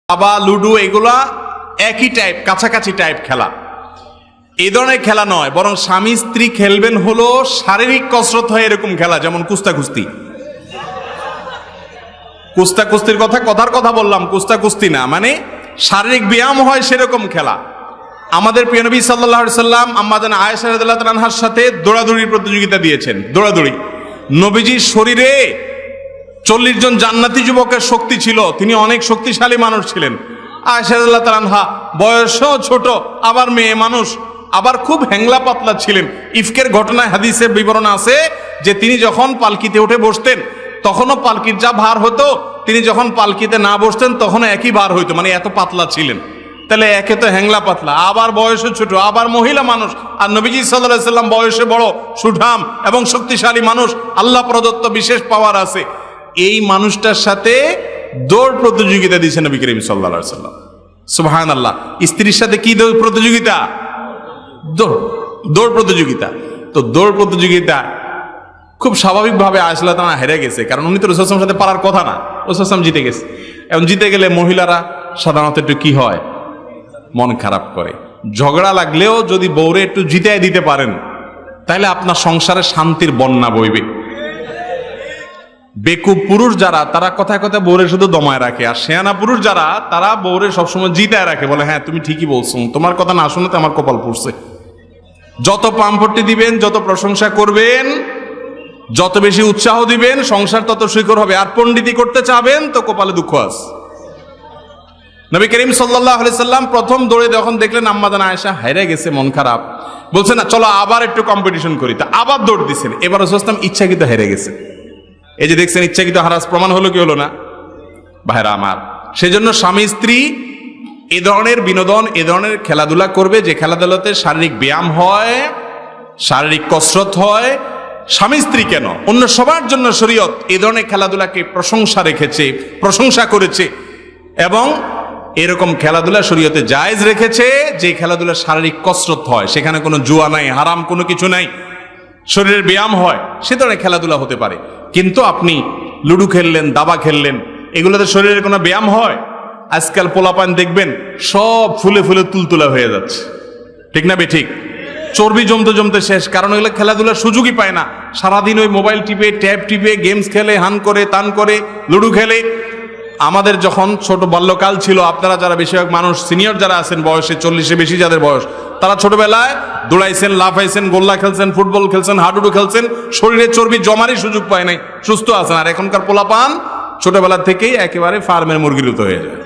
দাবা, লুডো এগুলা একই টাইপ, কাছাকাছি টাইপ খেলা। এই ধরনের খেলা নয়, বরং স্বামী স্ত্রী খেলবেন হলো শারীরিক কসরত হয় এরকম খেলা, যেমন কুস্তা কুস্তি। কুস্তা কুস্তির কথার কথা বললাম, কুস্তা কুস্তি না, মানে শারীরিক ব্যায়াম হয় সেরকম খেলা। আমাদের প্রিয় নবী সাল্লাল্লাহু আলাইহি সাল্লাম আম্মাজান আয়েশা রাদিয়াল্লাহু তাআলার সাথে দৌড়াদৌড়ির প্রতিযোগিতা দিয়েছেন। দৌড়াদৌড়ি, নবীজির শরীরে 40 জন জান্নাতি যুবকের শক্তি ছিল, তিনি অনেক শক্তিশালী মানুষ ছিলেন। আয়েশা রাদিয়াল্লাহু তাআলা বয়সও ছোট, আবার মেয়ে মানুষ, আবার খুব হ্যাংলা পাতলা ছিলেন। ইফকের ঘটনায় হাদিসে বিবরণ আছে যে তিনি যখন পালকিতে উঠে বসতেন তখনও পালকির যা ভার হতো, তিনি যখন পালকিতে না বসতেন তখনও একই ভার হইতো, মানে এত পাতলা ছিলেন। তাহলে একে তো হ্যাংলা পাতলা, আবার বয়সে ছোট, আবার মহিলা মানুষ, আর নবীজি সাল্লাল্লাহু আলাইহি সাল্লাম বয়সে বড়, সুঠাম এবং শক্তিশালী মানুষ, আল্লাহ প্রদত্ত বিশেষ পাওয়ার আছে। এই মানুষটার সাথে দৌড় প্রতিযোগিতা দিয়েছেন নবী করিম সাল্লাল্লাহু আলাইহি সাল্লাম। সুবহানাল্লাহ। স্ত্রীর সাথে কি দৌড় প্রতিযোগিতা? দৌড় প্রতিযোগিতা। তো দৌড় প্রতিযোগিতা খুব স্বাভাবিকভাবে আয়েশা রাদিয়াল্লাহু তাআলা হেরে গেছে, কারণ উনি তো রাসূল সাল্লাল্লাহু আলাইহি ওয়াসাল্লামের সাথে পারার কথা না। রাসূল সাল্লাল্লাহু আলাইহি ওয়াসাল্লাম জিতে গেছে। এবং জিতে গেলে মহিলারা সাধারণত একটু কি হয়, মন খারাপ করে। ঝগড়া লাগলেও যদি বউরে একটু জিতায় দিতে পারেন তাহলে আপনার সংসারে শান্তির বন্যা বইবে। বেকুব পুরুষ যারা, তারা কথায় কথায় বউরে শুধু দমায় রাখে, আর শেয়ানা পুরুষ যারা, তারা বউরে সবসময় জিতায় রাখে, বলে হ্যাঁ তুমি ঠিকই বলছো, তোমার কথা না শুনতে আমার কপাল পড়ছে। যত পাম্পটি দিবেন, যত প্রশংসা করবেন, যত বেশি উৎসাহ দিবেন, সংসার তত সুখকর হবে। আর পণ্ডিতি করতে চাবেন তো কপালে দুঃখ আছে। নবী করিম সাল্লাল্লাহু আলাইহি সাল্লাম প্রথম দৌড়ে যখন দেখলেন আম্মাজান আয়েশা হেরে গেছে, মন খারাপ, বলছেন না চলো আবার একটু কম্পিটিশন করি। তা আবার দৌড় দিচ্ছেন। এবার রাসূল সাল্লাল্লাহু আলাইহি ওয়াসাল্লাম ইচ্ছাকৃত হেরে গেছে। এই যে দেখছেন ইচ্ছাকৃত হারাস প্রমাণ হলো কি হলো না ভাইরা আমার? সেজন্য স্বামী স্ত্রী এ ধরনের বিনোদন, এ ধরনের খেলাধুলা করবে যে খেলাধুলাতে শারীরিক ব্যায়াম হয়, শারীরিক কসরত হয়। স্বামী স্ত্রী কেন, অন্য সবার জন্য শরীয়ত এ ধরনের খেলাধুলাকে প্রশংসা করেছে। এবং এরকম খেলাধুলা শরীয়তে জায়েজ রেখেছে যে খেলাধুলা শারীরিক কসরত হয়, সেখানে কোনো জুয়া নাই, হারাম কোনো কিছু নাই, শরীরের ব্যায়াম হয়, সে ধরনের খেলাধুলা হতে পারে। কিন্তু আপনি লুডু খেললেন, দাবা খেললেন, এগুলোতে শরীরের কোনো ব্যায়াম হয়? আজকাল পোলাপান দেখবেন সব ফুলে ফুলে তুলতুলা হয়ে যাচ্ছে, ঠিক না বেঠিক? চর্বি জমতে জমতে শেষ, কারণ এগুলো খেলাধুলার সুযোগই পায় না। সারাদিন ওই মোবাইল টিপে, ট্যাব টিপে, গেমস খেলে, হান করে, তান করে, লুডু খেলে। আমাদের যখন ছোট বাল্যকাল ছিল, আপনারা যারা বেশিরভাগ মানুষ সিনিয়র যারা আছেন, বয়সে 40-এর বেশি যাদের বয়স, তারা ছোটবেলায় দৌড়াইছেন, লাফাইছেন, গোল্লা খেলছেন, ফুটবল খেলছেন, হাডুডু খেলছেন, শরীরে চর্বি জমারই সুযোগ পায় নাই, সুস্থ আছেন। আর এখনকার পোলাপান ছোটবেলা থেকেই একেবারে ফার্মের মুরগির মতো হয়ে যায়।